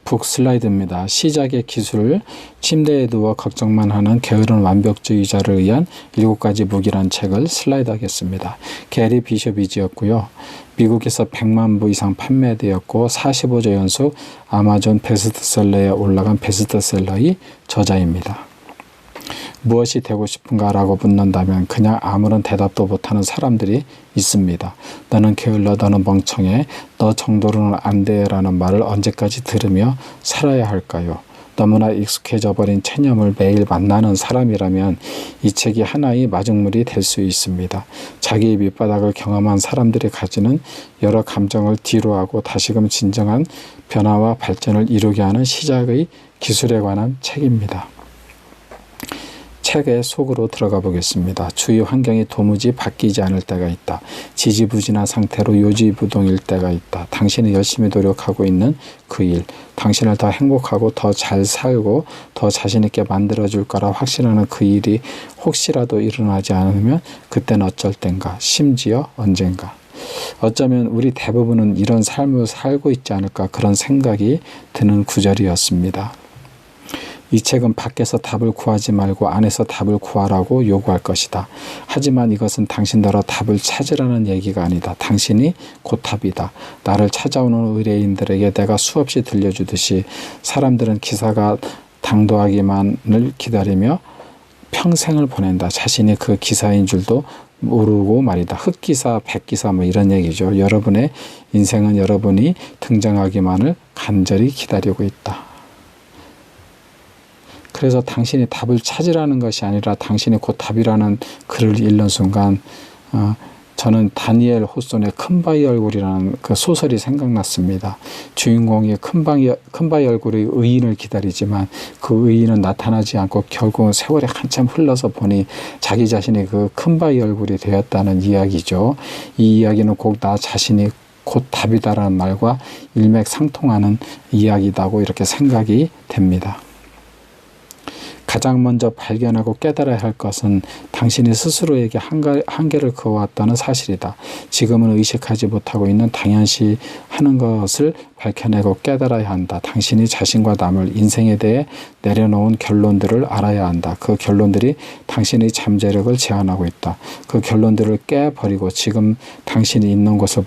북 슬라이드입니다. 시작의 기술, 침대에 누워 걱정만 하는 게으른 완벽주의자를 위한 7가지 무기란 책을 슬라이드하겠습니다. 게리 비숍이지였고요. 미국에서 100만 부 이상 판매되었고 45조 연속 아마존 베스트셀러에 올라간 베스트셀러의 저자입니다. 무엇이 되고 싶은가 라고 묻는다면 그냥 아무런 대답도 못하는 사람들이 있습니다. 너는 게을러, 너는 멍청해, 너 정도로는 안 돼 라는 말을 언제까지 들으며 살아야 할까요? 너무나 익숙해져 버린 체념을 매일 만나는 사람이라면 이 책이 하나의 마중물이 될 수 있습니다. 자기의 밑바닥을 경험한 사람들이 가지는 여러 감정을 뒤로하고 다시금 진정한 변화와 발전을 이루게 하는 시작의 기술에 관한 책입니다. 책의 속으로 들어가 보겠습니다. 주위 환경이 도무지 바뀌지 않을 때가 있다. 지지부진한 상태로 요지부동일 때가 있다. 당신이 열심히 노력하고 있는 그 일, 당신을 더 행복하고 더 잘 살고 더 자신있게 만들어줄 거라 확신하는 그 일이 혹시라도 일어나지 않으면 그땐 어쩔 땐가, 심지어 언젠가. 어쩌면 우리 대부분은 이런 삶을 살고 있지 않을까 그런 생각이 드는 구절이었습니다. 이 책은 밖에서 답을 구하지 말고 안에서 답을 구하라고 요구할 것이다. 하지만 이것은 당신더러 답을 찾으라는 얘기가 아니다. 당신이 곧 답이다. 나를 찾아오는 의뢰인들에게 내가 수없이 들려주듯이 사람들은 기사가 당도하기만을 기다리며 평생을 보낸다. 자신이 그 기사인 줄도 모르고 말이다. 흑기사, 백기사 뭐 이런 얘기죠. 여러분의 인생은 여러분이 등장하기만을 간절히 기다리고 있다. 그래서 당신이 답을 찾으라는 것이 아니라 당신이 곧 답이라는 글을 읽는 순간 저는 다니엘 호손의 큰바위 얼굴이라는 그 소설이 생각났습니다. 주인공이 큰바위 얼굴의 의인을 기다리지만 그 의인은 나타나지 않고 결국은 세월이 한참 흘러서 보니 자기 자신이 그 큰바위 얼굴이 되었다는 이야기죠. 이 이야기는 꼭 나 자신이 곧 답이다라는 말과 일맥상통하는 이야기다고 이렇게 생각이 됩니다. 가장 먼저 발견하고 깨달아야 할 것은 당신이 스스로에게 한계를 그어왔다는 사실이다. 지금은 의식하지 못하고 있는 당연시 하는 것을 밝혀내고 깨달아야 한다. 당신이 자신과 남을 인생에 대해 내려놓은 결론들을 알아야 한다. 그 결론들이 당신의 잠재력을 제한하고 있다. 그 결론들을 깨버리고 지금 당신이 있는 곳을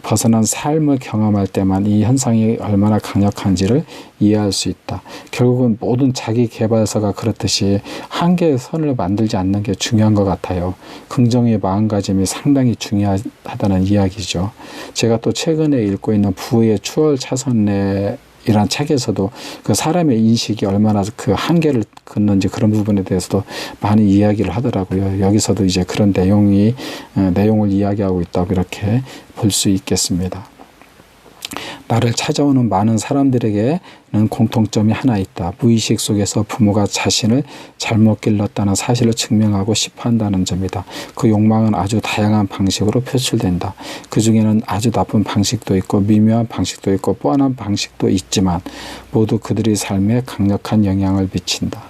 벗어난 삶을 경험할 때만 이 현상이 얼마나 강력한지를 이해할 수 있다. 결국은 모든 자기 개발서가 그렇듯이 한계의 선을 만들지 않는 게 중요한 것 같아요. 긍정의 마음가짐이 상당히 중요하다는 이야기죠. 제가 또 최근에 읽고 있는 부의 추월 차선에 이란 책에서도 그 사람의 인식이 얼마나 그 한계를 긋는지 그런 부분에 대해서도 많이 이야기를 하더라고요. 여기서도 이제 그런 내용을 이야기하고 있다고 이렇게 볼 수 있겠습니다. 나를 찾아오는 많은 사람들에게는 공통점이 하나 있다. 무의식 속에서 부모가 자신을 잘못 길렀다는 사실을 증명하고 싶어 한다는 점이다. 그 욕망은 아주 다양한 방식으로 표출된다. 그 중에는 아주 나쁜 방식도 있고 미묘한 방식도 있고 뻔한 방식도 있지만 모두 그들의 삶에 강력한 영향을 미친다.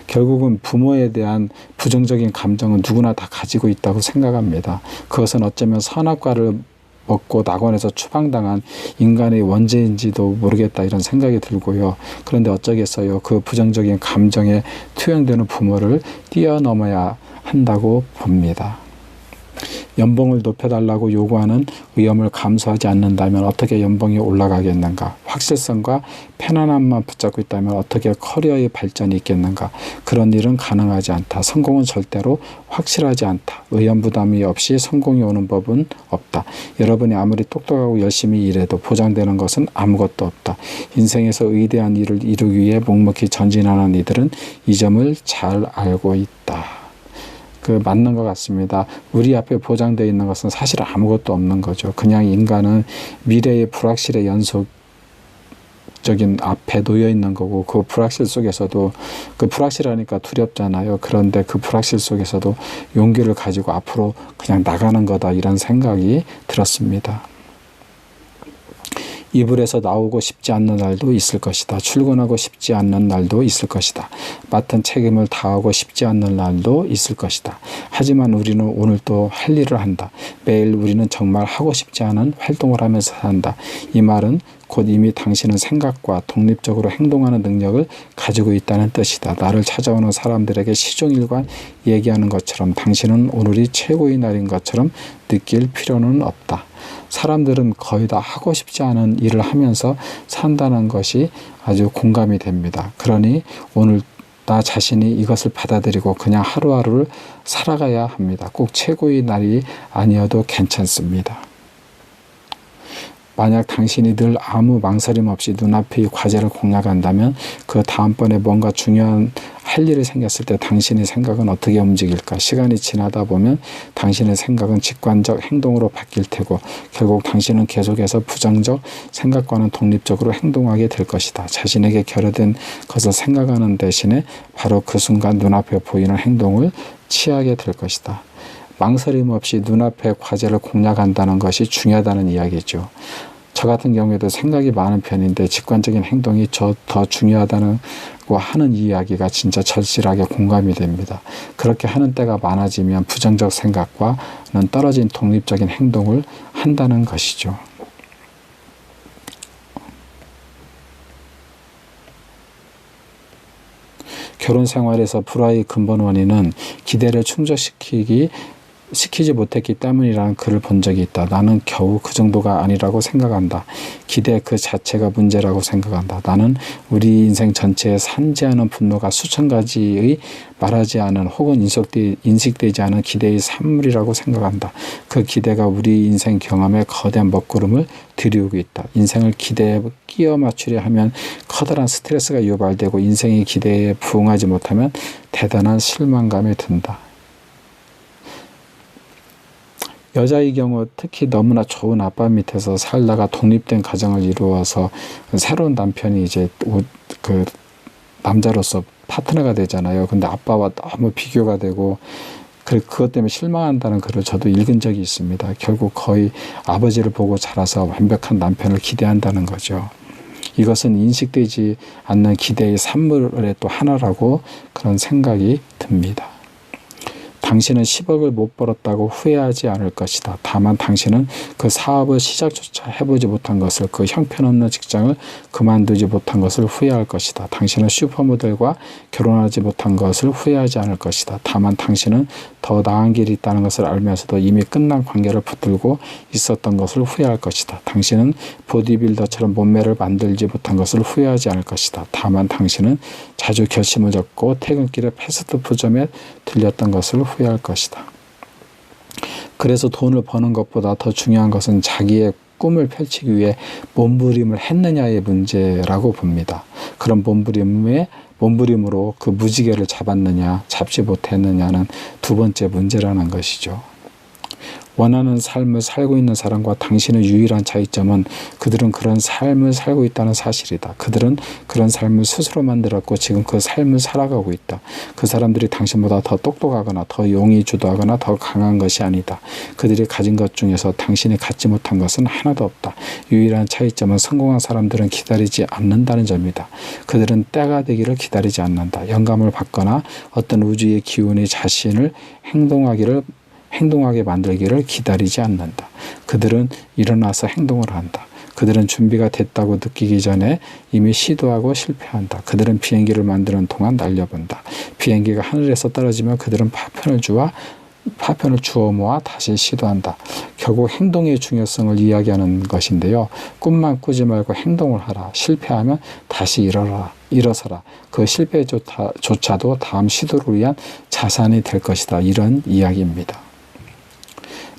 결국은 부모에 대한 부정적인 감정은 누구나 다 가지고 있다고 생각합니다. 그것은 어쩌면 선악과를 먹고 낙원에서 추방당한 인간의 원죄인지도 모르겠다 이런 생각이 들고요. 그런데 어쩌겠어요. 그 부정적인 감정에 투영되는 부모를 뛰어넘어야 한다고 봅니다. 연봉을 높여달라고 요구하는 위험을 감수하지 않는다면 어떻게 연봉이 올라가겠는가? 확실성과 편안함만 붙잡고 있다면 어떻게 커리어의 발전이 있겠는가? 그런 일은 가능하지 않다. 성공은 절대로 확실하지 않다. 의연 부담이 없이 성공이 오는 법은 없다. 여러분이 아무리 똑똑하고 열심히 일해도 보장되는 것은 아무것도 없다. 인생에서 위대한 일을 이루기 위해 묵묵히 전진하는 이들은 이 점을 잘 알고 있다. 맞는 것 같습니다. 우리 앞에 보장되어 있는 것은 사실 아무것도 없는 거죠. 그냥 인간은 미래의 불확실의 연속적인 앞에 놓여 있는 거고 그 불확실 속에서도 그 불확실하니까 두렵잖아요. 그런데 그 불확실 속에서도 용기를 가지고 앞으로 그냥 나가는 거다 이런 생각이 들었습니다. 이불에서 나오고 싶지 않는 날도 있을 것이다. 출근하고 싶지 않는 날도 있을 것이다. 맡은 책임을 다하고 싶지 않는 날도 있을 것이다. 하지만 우리는 오늘 또 할 일을 한다. 매일 우리는 정말 하고 싶지 않은 활동을 하면서 산다. 이 말은 곧 이미 당신은 생각과 독립적으로 행동하는 능력을 가지고 있다는 뜻이다. 나를 찾아오는 사람들에게 시종일관 얘기하는 것처럼 당신은 오늘이 최고의 날인 것처럼 느낄 필요는 없다. 사람들은 거의 다 하고 싶지 않은 일을 하면서 산다는 것이 아주 공감이 됩니다. 그러니 오늘 나 자신이 이것을 받아들이고 그냥 하루하루를 살아가야 합니다. 꼭 최고의 날이 아니어도 괜찮습니다. 만약 당신이 늘 아무 망설임 없이 눈앞의 과제를 공략한다면 그 다음번에 뭔가 중요한 할 일이 생겼을 때 당신의 생각은 어떻게 움직일까? 시간이 지나다 보면 당신의 생각은 직관적 행동으로 바뀔 테고 결국 당신은 계속해서 부정적 생각과는 독립적으로 행동하게 될 것이다. 자신에게 결여된 것을 생각하는 대신에 바로 그 순간 눈앞에 보이는 행동을 취하게 될 것이다. 망설임 없이 눈앞의 과제를 공략한다는 것이 중요하다는 이야기죠. 저 같은 경우에도 생각이 많은 편인데 직관적인 행동이 더 중요하다고 하는 이야기가 진짜 절실하게 공감이 됩니다. 그렇게 하는 때가 많아지면 부정적 생각과는 떨어진 독립적인 행동을 한다는 것이죠. 결혼 생활에서 불화의 근본 원인은 기대를 시키지 못했기 때문이라는 글을 본 적이 있다. 나는 겨우 그 정도가 아니라고 생각한다. 기대 그 자체가 문제라고 생각한다. 나는 우리 인생 전체에 산지 않은 분노가 수천 가지의 말하지 않은 혹은 인식되지 않은 기대의 산물이라고 생각한다. 그 기대가 우리 인생 경험에 거대한 먹구름을 들이우고 있다. 인생을 기대에 끼워 맞추려 하면 커다란 스트레스가 유발되고 인생의 기대에 부응하지 못하면 대단한 실망감이 든다. 여자의 경우 특히 너무나 좋은 아빠 밑에서 살다가 독립된 가정을 이루어서 새로운 남편이 이제 그 남자로서 파트너가 되잖아요. 근데 아빠와 너무 비교가 되고 그것 때문에 실망한다는 글을 저도 읽은 적이 있습니다. 결국 거의 아버지를 보고 자라서 완벽한 남편을 기대한다는 거죠. 이것은 인식되지 않는 기대의 산물의 또 하나라고 그런 생각이 듭니다. 당신은 10억을 못 벌었다고 후회하지 않을 것이다. 다만 당신은 그 사업을 시작조차 해보지 못한 것을, 그 형편없는 직장을 그만두지 못한 것을 후회할 것이다. 당신은 슈퍼모델과 결혼하지 못한 것을 후회하지 않을 것이다. 다만 당신은 더 나은 길이 있다는 것을 알면서도 이미 끝난 관계를 붙들고 있었던 것을 후회할 것이다. 당신은 보디빌더처럼 몸매를 만들지 못한 것을 후회하지 않을 것이다. 다만 당신은 자주 결심을 잡고 퇴근길에 패스트푸드점에 들렸던 것을 후회할 것이다. 그래서 돈을 버는 것보다 더 중요한 것은 자기의 꿈을 펼치기 위해 몸부림을 했느냐의 문제라고 봅니다. 그런 몸부림으로 그 무지개를 잡지 못했느냐는 두 번째 문제라는 것이죠. 원하는 삶을 살고 있는 사람과 당신의 유일한 차이점은 그들은 그런 삶을 살고 있다는 사실이다. 그들은 그런 삶을 스스로 만들었고 지금 그 삶을 살아가고 있다. 그 사람들이 당신보다 더 똑똑하거나 더 용이 주도하거나 더 강한 것이 아니다. 그들이 가진 것 중에서 당신이 갖지 못한 것은 하나도 없다. 유일한 차이점은 성공한 사람들은 기다리지 않는다는 점이다. 그들은 때가 되기를 기다리지 않는다. 영감을 받거나 어떤 우주의 기운이 자신을 행동하게 만들기를 기다리지 않는다. 그들은 일어나서 행동을 한다. 그들은 준비가 됐다고 느끼기 전에 이미 시도하고 실패한다. 그들은 비행기를 만드는 동안 날려본다. 비행기가 하늘에서 떨어지면 그들은 파편을 주워 모아 다시 시도한다. 결국 행동의 중요성을 이야기하는 것인데요. 꿈만 꾸지 말고 행동을 하라. 실패하면 다시 일어서라. 그 실패조차도 다음 시도를 위한 자산이 될 것이다. 이런 이야기입니다.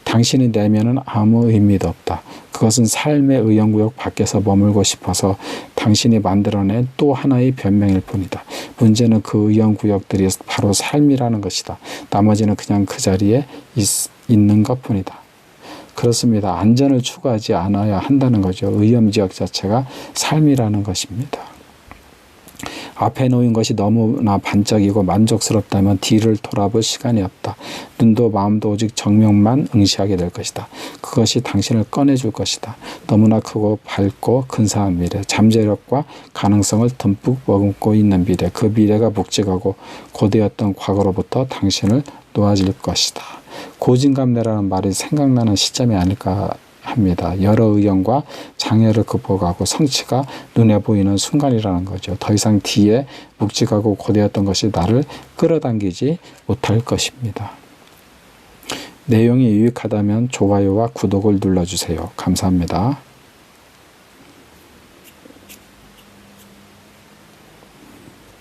당신의 내면은 아무 의미도 없다. 그것은 삶의 의연구역 밖에서 머물고 싶어서 당신이 만들어낸 또 하나의 변명일 뿐이다. 문제는 그 의연구역들이 바로 삶이라는 것이다. 나머지는 그냥 그 자리에 있는 것뿐이다. 그렇습니다. 안전을 추구하지 않아야 한다는 거죠. 의연지역 자체가 삶이라는 것입니다. 앞에 놓인 것이 너무나 반짝이고 만족스럽다면 뒤를 돌아볼 시간이 없다. 눈도 마음도 오직 정명만 응시하게 될 것이다. 그것이 당신을 꺼내줄 것이다. 너무나 크고 밝고 근사한 미래, 잠재력과 가능성을 듬뿍 머금고 있는 미래, 그 미래가 묵직하고 고대였던 과거로부터 당신을 놓아질 것이다. 고진감래라는 말이 생각나는 시점이 아닐까 합니다. 여러 의견과 장애를 극복하고 성취가 눈에 보이는 순간이라는 거죠. 더 이상 뒤에 묵직하고 고되었던 것이 나를 끌어당기지 못할 것입니다. 내용이 유익하다면 좋아요와 구독을 눌러주세요. 감사합니다.